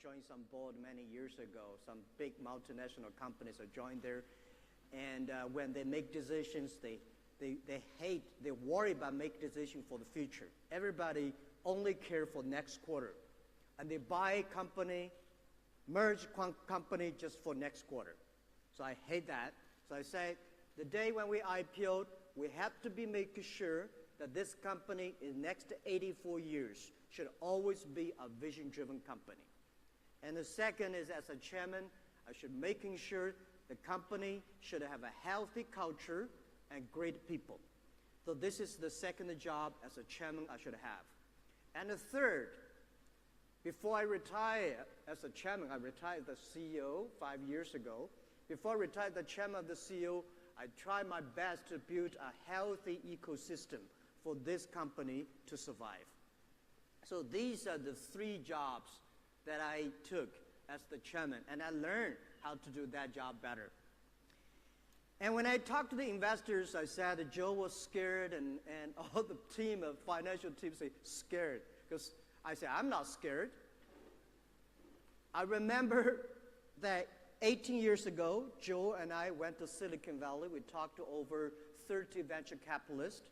joined some board many years ago. Some big multinational companies are joined there. And when they make decisions, they worry about making decisions for the future. Everybody only care for next quarter. And they buy company, merge company just for next quarter. So I hate that. So I say, the day when we IPO'd, we have to be making sure that this company in next 84 years should always be a vision-driven company. And the second is, as a chairman, I should making sure the company should have a healthy culture and great people. So this is the second job as a chairman I should have. And the third, before I retire as a chairman, I retired as CEO 5 years ago. Before I retired as chairman of the CEO, I tried my best to build a healthy ecosystem for this company to survive. So these are the 3 jobs that I took as the chairman, and I learned how to do that job better. And when I talked to the investors, I said that Joe was scared, and all the team, of financial team say scared, because I said, I'm not scared. I remember that 18 years ago, Joe and I went to Silicon Valley. We talked to over 30 venture capitalists.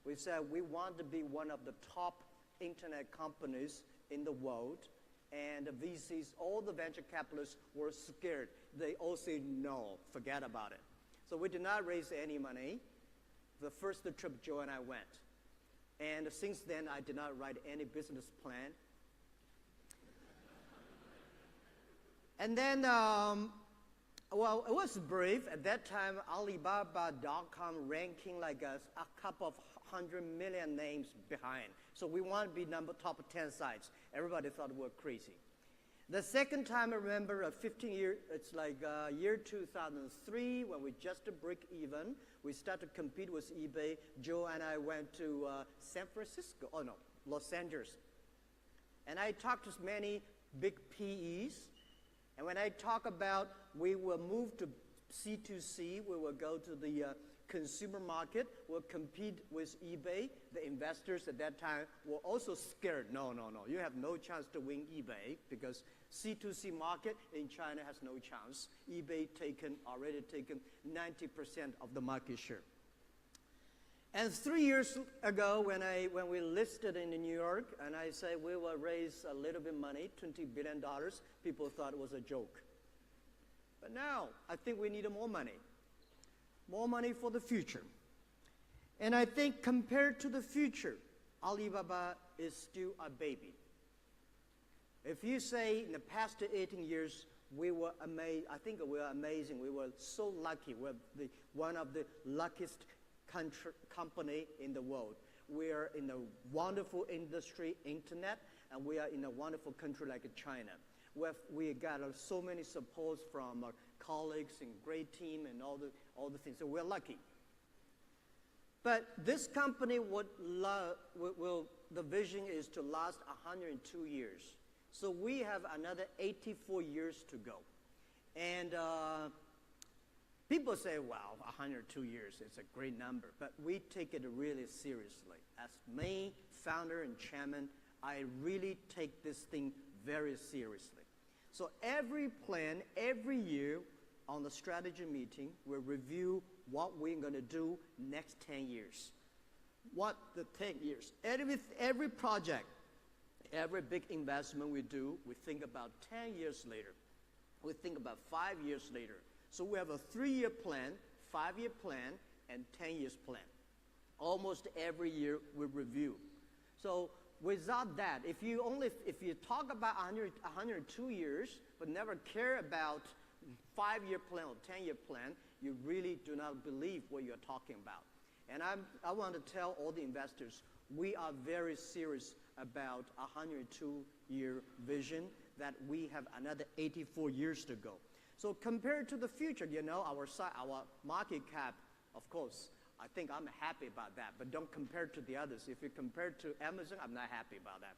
We said we want to be one of the top internet companies in the world. And the VCs, all the venture capitalists were scared. They all said, no, forget about it. So we did not raise any money. The first trip Joe and I went. And since then, I did not write any business plan. And then, well, it was brief. At that time, Alibaba.com ranking like a couple of 100 million names behind. So we want to be top 10 sites. Everybody thought we were crazy. The second time I remember, 15 years, it's like year 2003, when we just break even. We started to compete with eBay. Joe and I went to Los Angeles. And I talked to many big PEs. And when I talk about we will move to C2C, we will go to the consumer market, we'll compete with eBay. The investors at that time were also scared. No, you have no chance to win eBay because C2C market in China has no chance. eBay already taken 90% of the market share. And 3 years ago, when we listed in New York, and I said we will raise a little bit of money, $20 billion, people thought it was a joke. But now, I think we need more money. More money for the future. And I think compared to the future, Alibaba is still a baby. If you say in the past 18 years, we were amazing, I think we were amazing. We were so lucky. We're one of the luckiest company in the world. We are in a wonderful industry, internet, and we are in a wonderful country like China. We got so many supports from our colleagues and great team and all the things. So we're lucky. But this company the vision is to last 102 years. So we have another 84 years to go. And people say, wow, 102 years, it's a great number. But we take it really seriously. As me, founder and chairman, I really take this thing very seriously. So every plan, every year on the strategy meeting, we'll review what we're going to do next 10 years. What the 10 years. Every project, every big investment we do, we think about 10 years later. We think about 5 years later. So we have a 3-year plan, 5-year plan, and 10 years plan. Almost every year we review. So without that, if you talk about 102 years, but never care about 5-year plan or 10-year plan, you really do not believe what you're talking about. And I want to tell all the investors, we are very serious about a 102-year vision that we have another 84 years to go. So compared to the future, our market cap, of course, I think I'm happy about that, but don't compare to the others. If you compare to Amazon, I'm not happy about that.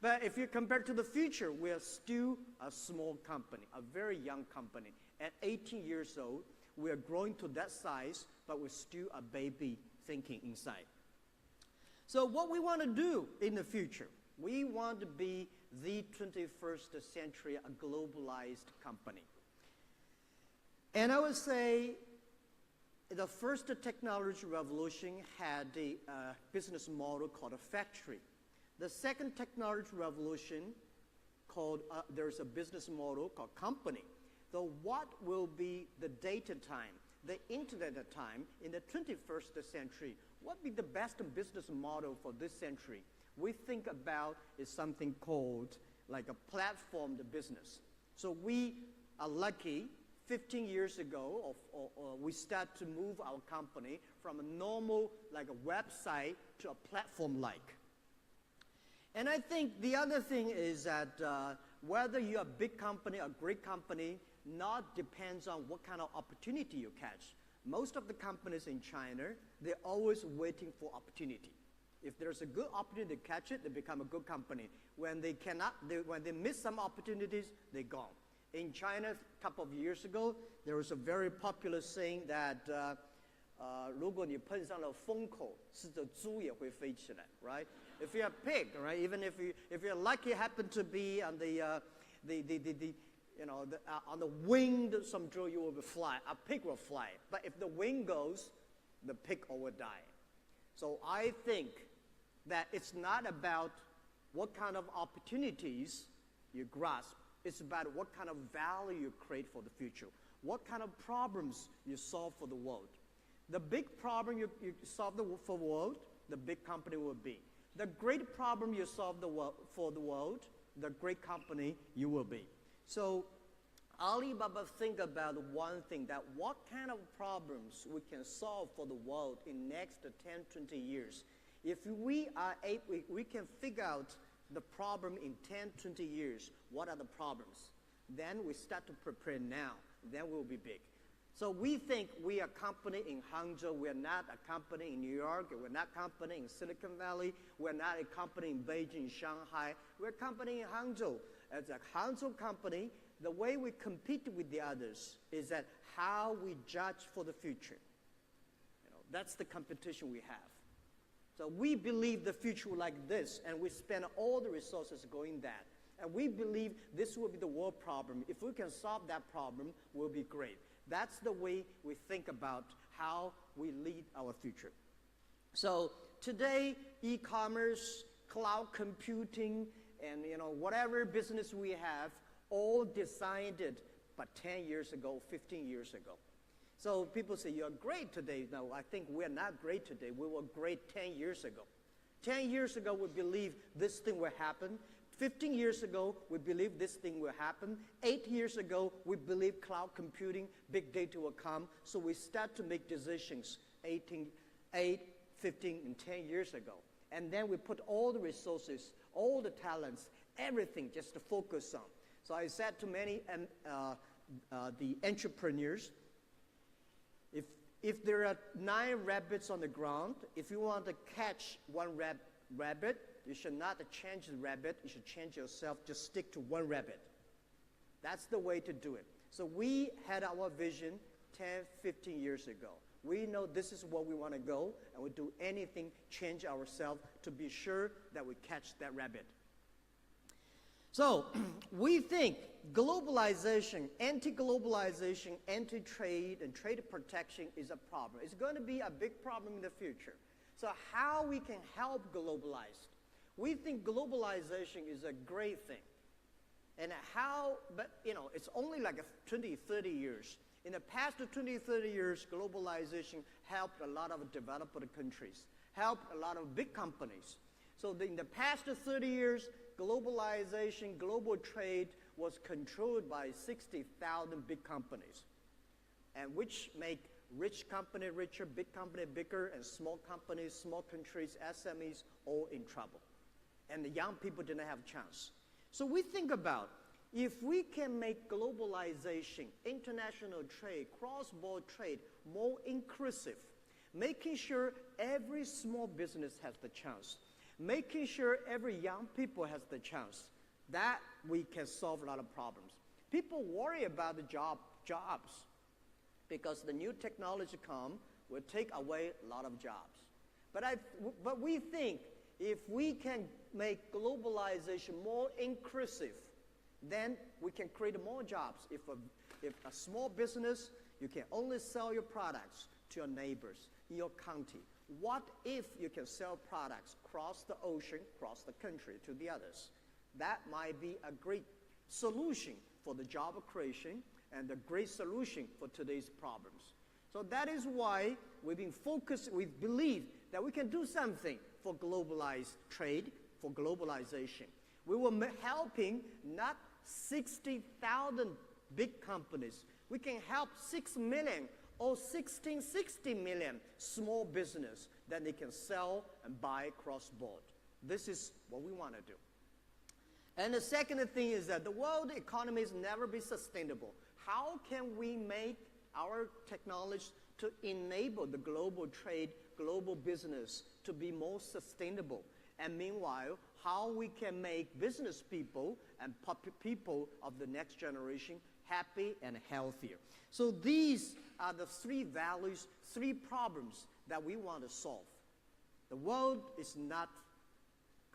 But if you compare to the future, we are still a small company, a very young company. At 18 years old, we are growing to that size, but we're still a baby thinking inside. So what we want to do in the future, We want to be the 21st century, a globalized company. And I would say the first technology revolution had a business model called a factory. The second technology revolution there's a business model called company. So what will be the data time, the internet time in the 21st century? What would be the best business model for this century? We think about is something called like a platform business. So we are lucky 15 years ago, we start to move our company from a normal, like a website, to a platform-like. And I think the other thing is that whether you're a big company or great company, not depends on what kind of opportunity you catch. Most of the companies in China, they're always waiting for opportunity. If there's a good opportunity to catch it, they become a good company. When they miss some opportunities, they're gone. In China, a couple of years ago, there was a very popular saying that 如果你碰上了风口，是的猪也会飞起来, right? If you're a pig, right? Even if you're lucky, happen to be on on the wing, some drill you will fly. A pig will fly, but if the wind goes, the pig will die. So I think that it's not about what kind of opportunities you grasp. It's about what kind of value you create for the future, what kind of problems you solve for the world. The big problem you solve for the world, the big company will be. The great problem you solve for the world, the great company you will be. So Alibaba think about one thing, that what kind of problems we can solve for the world in next 10, 20 years. If we can figure out the problem in 10, 20 years, what are the problems? Then we start to prepare now. Then we'll be big. So we think we are a company in Hangzhou. We're not a company in New York. We're not a company in Silicon Valley. We're not a company in Beijing, Shanghai. We're a company in Hangzhou. As a Hangzhou company, the way we compete with the others is that how we judge for the future. That's the competition we have. So we believe the future like this, and we spend all the resources going that. And we believe this will be the world problem. If we can solve that problem, we'll be great. That's the way we think about how we lead our future. So today, e-commerce, cloud computing, and whatever business we have, all decided but 10 years ago, 15 years ago. So people say, you're great today. No, I think we're not great today. We were great 10 years ago. 10 years ago, we believed this thing will happen. 15 years ago, we believed this thing will happen. 8 years ago, we believed cloud computing, big data will come. So we start to make decisions 8, 15, and 10 years ago. And then we put all the resources, all the talents, everything just to focus on. So I said to many the entrepreneurs, if there are 9 rabbits on the ground, if you want to catch one rabbit, you should not change the rabbit. You should change yourself. Just stick to one rabbit. That's the way to do it. So we had our vision 10, 15 years ago. We know this is where we want to go, and we do anything, change ourselves to be sure that we catch that rabbit. So we think globalization, anti-globalization, anti-trade, and trade protection is a problem. It's going to be a big problem in the future. So how we can help globalize? We think globalization is a great thing. And but it's only like 20, 30 years. In the past 20, 30 years, globalization helped a lot of developed countries, helped a lot of big companies. So in the past 30 years, globalization, global trade was controlled by 60,000 big companies, and which make rich company richer, big company bigger, and small companies, small countries, SMEs, all in trouble. And the young people didn't have a chance. So we think about, if we can make globalization, international trade, cross-border trade more inclusive, making sure every small business has the chance, making sure every young people has the chance, that we can solve a lot of problems. People worry about the jobs because the new technology will take away a lot of jobs. But we think if we can make globalization more inclusive, then we can create more jobs. If a small business, you can only sell your products to your neighbors in your county. What if you can sell products across the ocean, across the country to the others? That might be a great solution for the job creation and a great solution for today's problems. So that is why we've been focused, we believe that we can do something for globalized trade, for globalization. We were helping not 60,000 big companies. We can help 6 million or 60 million small business that they can sell and buy cross-border. This is what we want to do. And the second thing is that the world economy has never been sustainable. How can we make our technology to enable the global trade, global business to be more sustainable? And meanwhile, how we can make business people and people of the next generation happy and healthier. So these are the three values, three problems that we want to solve. The world is not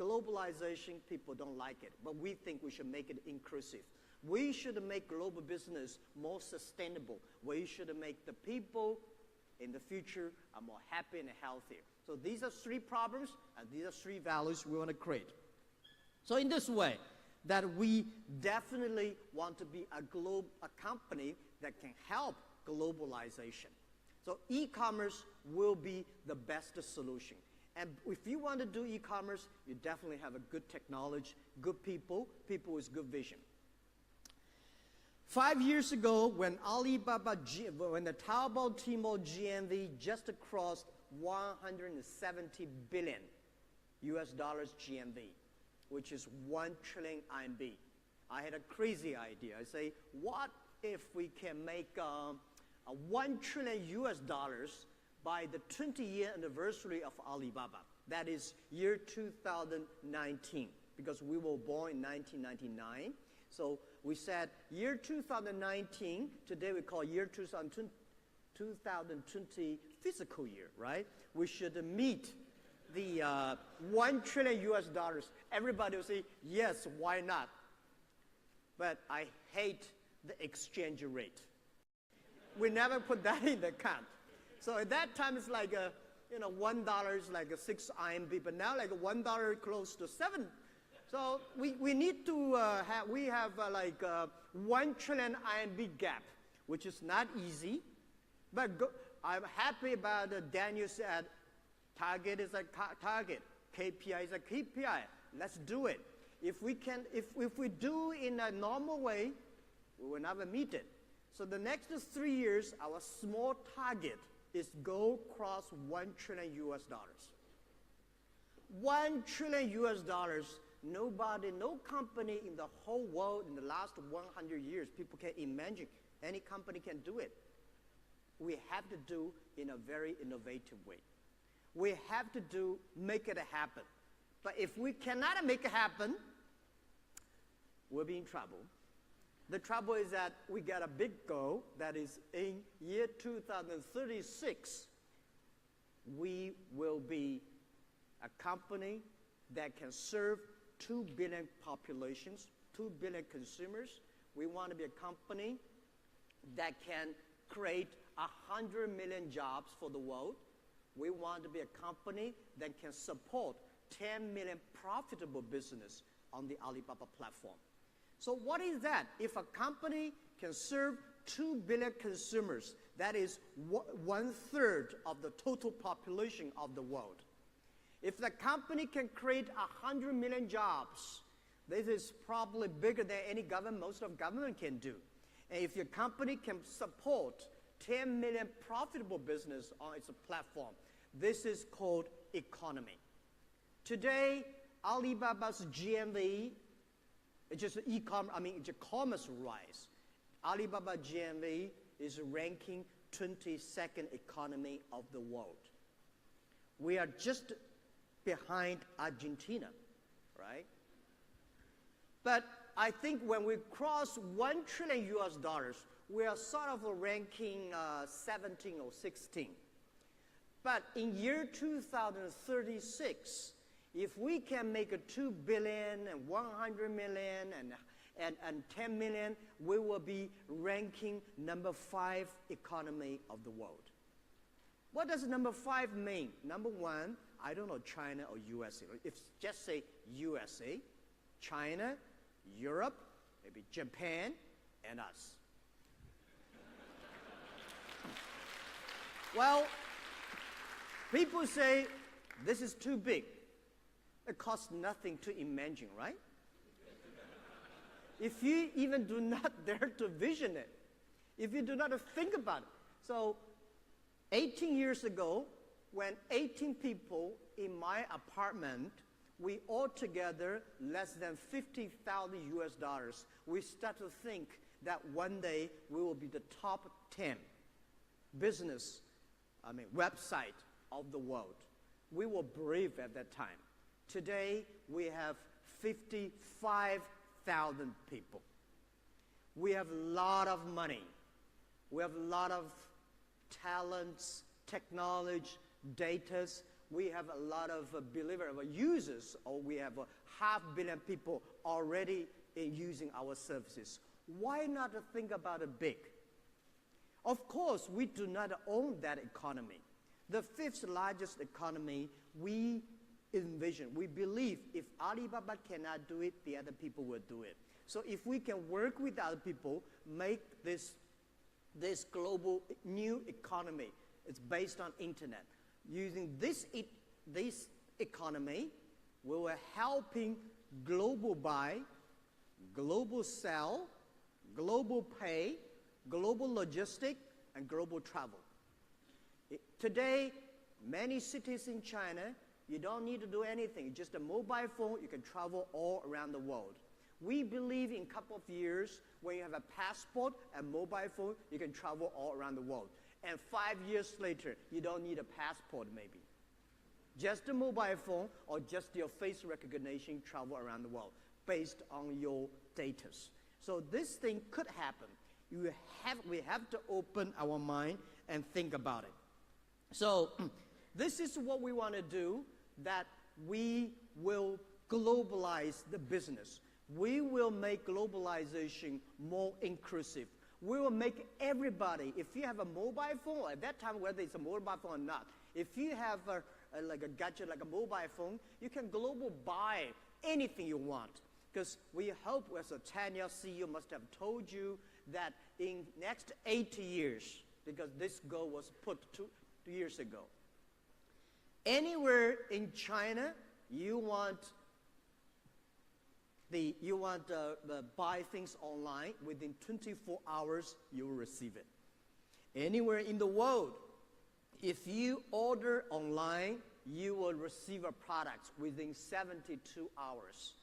globalization, people don't like it, but we think we should make it inclusive. We should make global business more sustainable. We should make the people in the future are more happy and healthier. So these are three problems, and these are three values we want to create. So in this way, that we definitely want to be a company that can help globalization. So e-commerce will be the best solution. And if you want to do e-commerce, you definitely have a good technology, good people with good vision. 5 years ago, when when the Taobao Tmall GMV just crossed 170 billion US dollars GMV, which is 1 trillion RMB, I had a crazy idea. I say, what if we can make 1 trillion US dollars by the 20-year anniversary of Alibaba? That is year 2019, because we were born in 1999. So we said year 2019, today we call year 2020 physical year, right? We should meet the 1 trillion US dollars. Everybody will say, yes, why not? But I hate the exchange rate. We never put that in the account. So at that time, it's like, $1 is like 6 RMB, but now like $1 close to 7. So we need to have 1 trillion RMB gap, which is not easy. But I'm happy about Daniel said, target is a target, KPI is a KPI. Let's do it. If we do in a normal way, we will never meet it. So the next 3 years, our small target is go cross 1 trillion US dollars. 1 trillion US dollars, nobody, no company in the whole world in the last 100 years, people can imagine any company can do it. We have to do in a very innovative way. We have to make it happen. But if we cannot make it happen, we'll be in trouble. The trouble is that we got a big goal, that is in year 2036, we will be a company that can serve 2 billion populations, 2 billion consumers. We want to be a company that can create 100 million jobs for the world. We want to be a company that can support 10 million profitable business on the Alibaba platform. So what is that? If a company can serve 2 billion consumers, that is 1/3 of the total population of the world. If the company can create 100 million jobs, this is probably bigger than any government, most of government can do. And if your company can support 10 million profitable business on its platform, this is called economy. Today, Alibaba's GMV, it's just it's a commerce rise. Alibaba GMV is ranking 22nd economy of the world. We are just behind Argentina, right? But I think when we cross 1 trillion US dollars, we are sort of ranking 17 or 16. But in year 2036, If we can make a 2 billion and 100 million and 10 million, we will be ranking number 5 economy of the world. What does number 5 mean? Number 1, I don't know, China or USA. If just say USA, China, Europe, maybe Japan, and us. Well, people say this is too big. It costs nothing to imagine, right? If you even do not dare to vision it, if you do not think about it. So 18 years ago, when 18 people in my apartment, we all together less than 50,000 US dollars, we start to think that one day we will be the top 10 website of the world. We were brave at that time. Today, we have 55,000 people. We have a lot of money. We have a lot of talents, technology, data. We have a lot of users, or we have 500 million people already using our services. Why not think about it big? Of course, we do not own that economy. The 5th largest economy, we envision, we believe if Alibaba cannot do it, the other people will do it. So if we can work with other people, make this global new economy, it's based on internet. Using this economy, we were helping global buy, global sell, global pay, global logistic, and global travel. Today, many cities in China, you don't need to do anything. Just a mobile phone, you can travel all around the world. We believe in a couple of years, when you have a passport and mobile phone, you can travel all around the world. And 5 years later, you don't need a passport maybe. Just a mobile phone or just your face recognition travel around the world based on your data. So this thing could happen. We have to open our mind and think about it. So this is what we want to do, that we will globalize the business. We will make globalization more inclusive. We will make everybody, if you have a mobile phone, at that time, whether it's a mobile phone or not, if you have a gadget like a mobile phone, you can global buy anything you want. Because we hope, as a 10-year CEO must have told you, that in next 80 years, because this goal was put two years ago, anywhere in China, you want buy things online, within 24 hours, you will receive it. Anywhere in the world, if you order online, you will receive a product within 72 hours.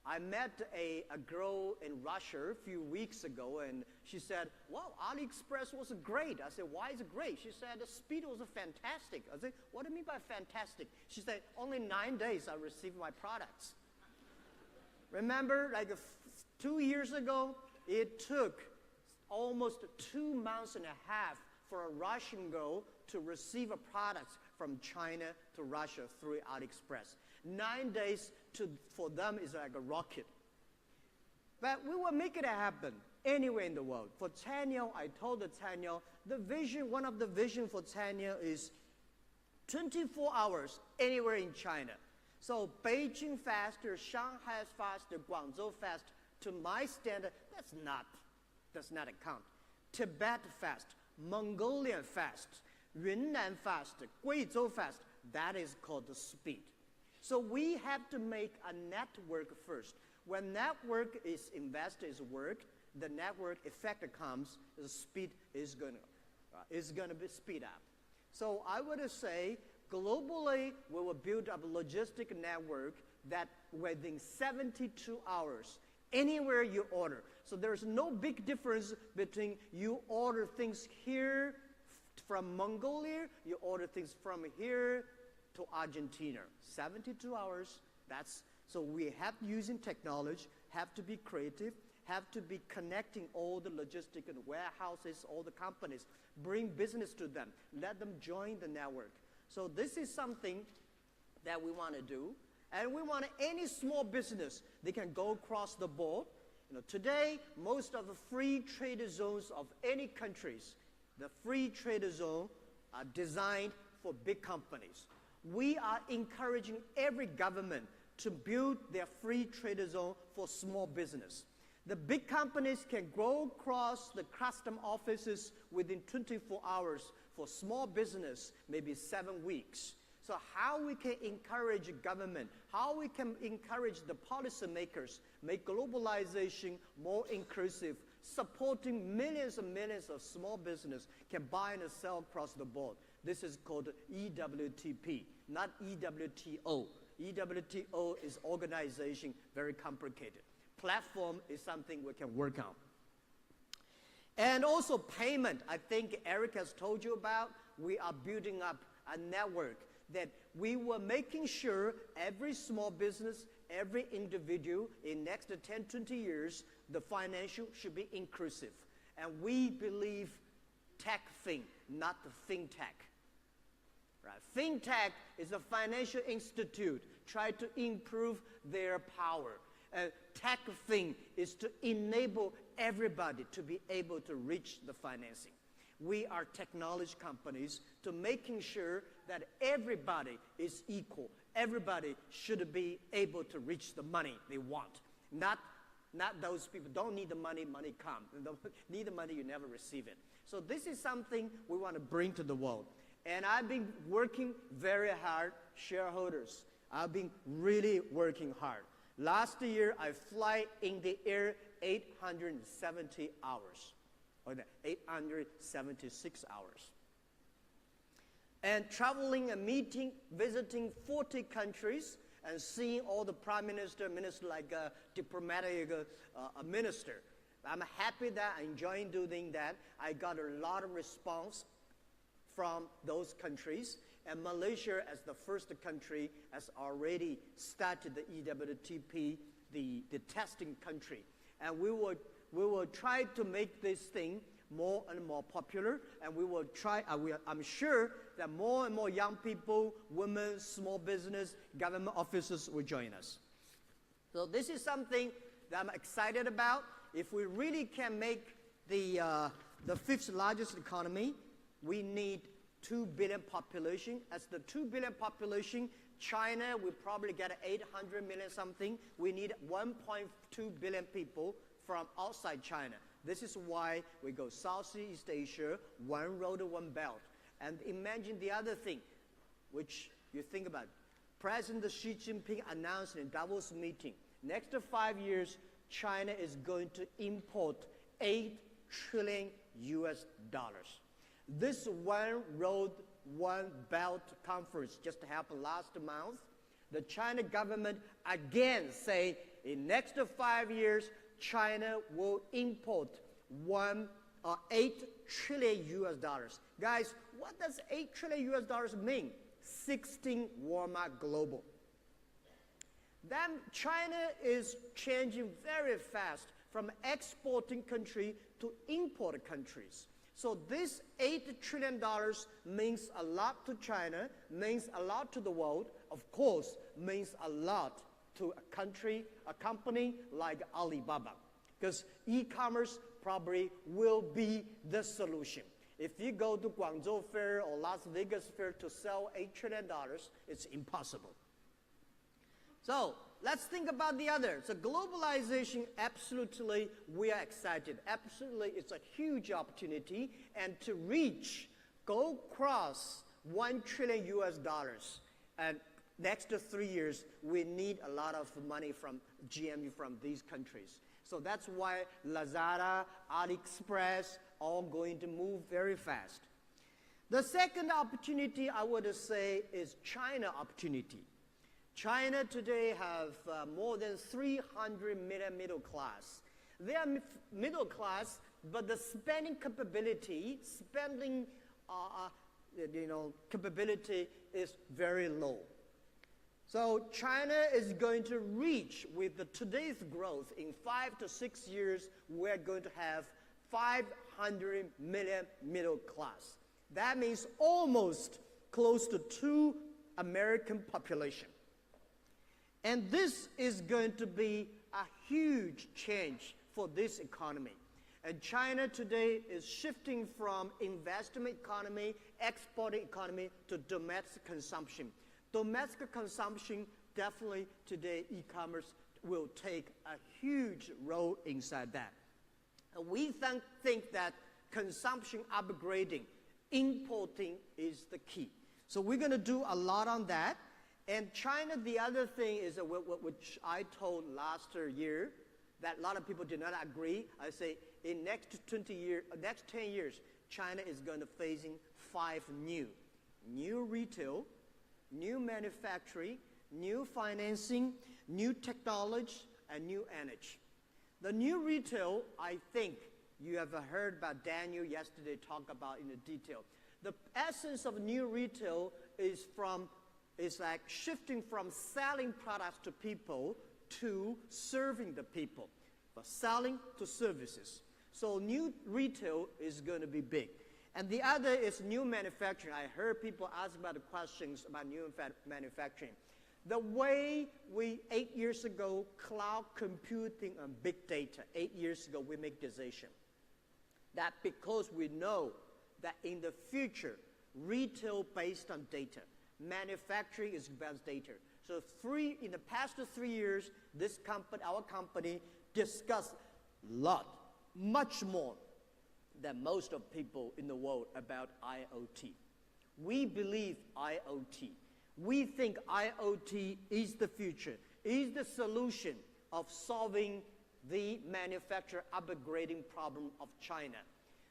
I met a girl in Russia a few weeks ago, and she said, wow, AliExpress was great. I said, why is it great? She said, the speed was fantastic. I said, what do you mean by fantastic? She said, only 9 days I received my products. Remember, like 2 years ago, it took almost 2 months and a half for a Russian girl to receive a product from China to Russia through AliExpress. 9 days for them is like a rocket. But we will make it happen anywhere in the world. For Chanyo, I told the Chanyo, one of the vision for Chanyo is 24 hours anywhere in China. So Beijing faster, Shanghai faster, Guangzhou fast, to my standard, does not account. Tibet fast, Mongolian fast, Yunnan fast, Guizhou fast, that is called the speed. So we have to make a network first. When network is invested, is worked, the network effect comes, the speed is going to be speed up. So I would say, globally, we will build up a logistic network that within 72 hours, anywhere you order. So there's no big difference between you order things here from Mongolia, you order things from here to Argentina. 72 hours, so we have using technology, have to be creative, have to be connecting all the logistic and warehouses, all the companies, bring business to them, let them join the network. So this is something that we want to do. And we want any small business, they can go across the board. Today, most of the free trade zones of any countries, the free trade zone are designed for big companies. We are encouraging every government to build their free trade zone for small business. The big companies can go across the custom offices within 24 hours. For small business, maybe 7 weeks. So how we can encourage government, how we can encourage the policymakers, make globalization more inclusive, supporting millions and millions of small business can buy and sell across the board. This is called EWTP, not EWTO. EWTO is organization, very complicated. Platform is something we can work on. And also payment, I think Eric has told you about. We are building up a network that we were making sure every small business, every individual in next 10, 20 years, the financial should be inclusive. And we believe TechFin, not the FinTech. Right? FinTech is a financial institute try to improve their power. TechFin is to enable everybody to be able to reach the financing. We are technology companies to making sure that everybody is equal. Everybody should be able to reach the money they want. Not those people don't need the money, money come. Need the money, you never receive it. So this is something we want to bring to the world. And I've been working very hard, shareholders. I've been really working hard. Last year, I fly in the air 870 hours, or 876 hours. And traveling and meeting, visiting 40 countries, and seeing all the prime minister like a diplomatic minister. I'm happy that I'm enjoying doing that. I got a lot of response from those countries. And Malaysia, as the first country, has already started the EWTP, the testing country. And we will try to make this thing more and more popular. And we will try, I'm sure that more and more young people, women, small business, government officers will join us. So this is something that I'm excited about. If we really can make the 5th largest economy, we need 2 billion population. As the 2 billion population, China will probably get 800 million something. We need 1.2 billion people from outside China. This is why we go Southeast Asia, one road, one belt. And imagine the other thing, which you think about. President Xi Jinping announced in Davos meeting, next 5 years, China is going to import $8 trillion US. This one road, one belt conference just happened last month. The China government again say in next 5 years, China will import $8 trillion US. Guys, what does $8 trillion US mean? 16 Walmart Global. Then China is changing very fast from exporting country to import countries. So this $8 trillion means a lot to China, means a lot to the world, of course, means a lot to a company like Alibaba. Because e-commerce probably will be the solution. If you go to Guangzhou Fair or Las Vegas Fair to sell $8 trillion, it's impossible. So let's think about the other. So globalization, absolutely, we are excited. Absolutely, it's a huge opportunity. And to reach, go across $1 trillion US. And next 3 years, we need a lot of money from GMV from these countries. So that's why Lazada, AliExpress, all going to move very fast. The second opportunity I would say is China opportunity. China today have more than 300 million middle class. They are middle class, but the spending capability, capability is very low. So China is going to reach, with today's growth, in 5 to 6 years, we're going to have 500 million middle class. That means almost close to 2 American population. And this is going to be a huge change for this economy. And China today is shifting from investment economy, export economy, to domestic consumption. Domestic consumption, definitely today e-commerce will take a huge role inside that. And we think that consumption upgrading, importing is the key. So we're going to do a lot on that. And China, the other thing is which I told last year, that a lot of people did not agree. I say in next 10 years, China is going to facing 5 new retail, new manufacturing, new financing, new technology, and new energy. The new retail, I think you have heard about Daniel yesterday talk about in the detail. The essence of new retail is like shifting from selling products to people to serving the people, from selling to services. So new retail is going to be big. And the other is new manufacturing. I heard people ask about the questions about new manufacturing. The way 8 years ago, cloud computing and big data, 8 years ago, we make decision. That because we know that in the future, retail based on data, manufacturing is based on data. So in the past 3 years, our company discussed much more than most of people in the world about IoT. We believe IoT. We think IoT is the future, is the solution of solving the manufacturer upgrading problem of China.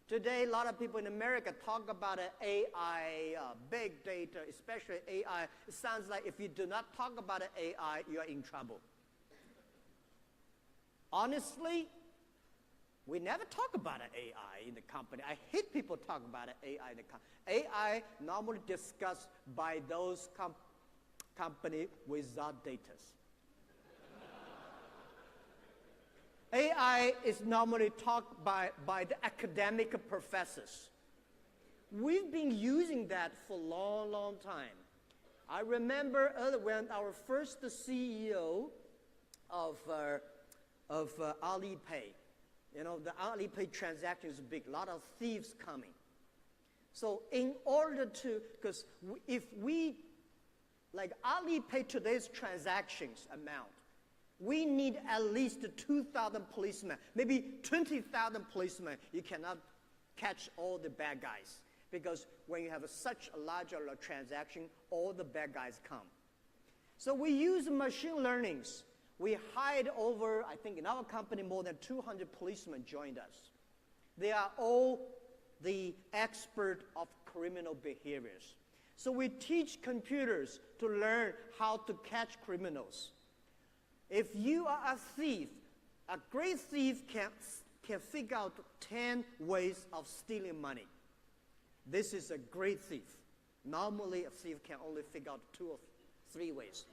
Today, a lot of people in America talk about AI, big data, especially AI. It sounds like if you do not talk about AI, you are in trouble. Honestly, we never talk about AI in the company. I hate people talk about AI in the company. AI normally discussed by those companies without data. AI is normally talked by the academic professors. We've been using that for a long, long time. I remember when our first CEO of Alipay, the Alipay transaction is big, a lot of thieves coming. So in order to, because if like Alipay today's transactions amount, we need at least 2,000 policemen, maybe 20,000 policemen. You cannot catch all the bad guys because when you have such a large transaction, all the bad guys come. So we use machine learnings. We hired over, I think in our company, more than 200 policemen joined us. They are all the expert of criminal behaviors. So we teach computers to learn how to catch criminals. If you are a thief, a great thief can figure out 10 ways of stealing money. This is a great thief. Normally, a thief can only figure out 2 or 3 ways.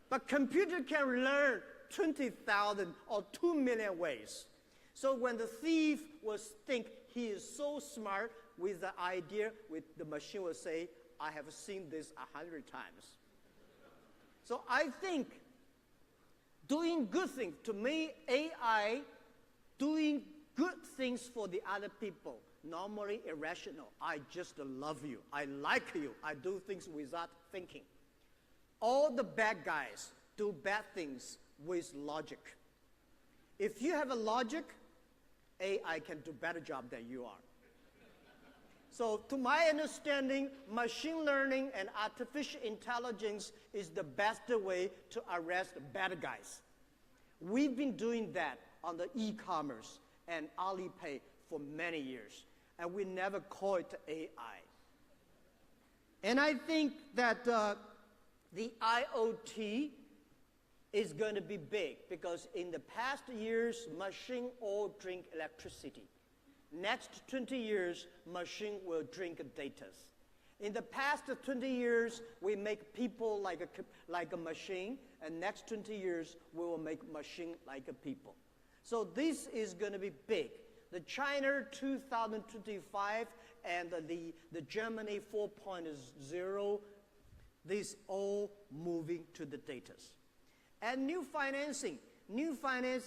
But computer can learn 20,000 or 2 million ways. So when the thief will think he is so smart with the idea, the machine will say, I have seen this 100 times. So I think doing good things, to me, AI, doing good things for the other people, normally irrational. I just love you. I like you. I do things without thinking. All the bad guys do bad things with logic. If you have a logic, AI can do a better job than you are. So to my understanding, machine learning and artificial intelligence is the best way to arrest bad guys. We've been doing that on the e-commerce and Alipay for many years, and we never call it AI. And I think that the IoT is going to be big because in the past years, machine all drink electricity. Next 20 years, machine will drink data. In the past 20 years, we make people like a machine, and next 20 years, we will make machine like a people. So this is going to be big. The China 2025 and the Germany 4.0 This all moving to the data. And new financing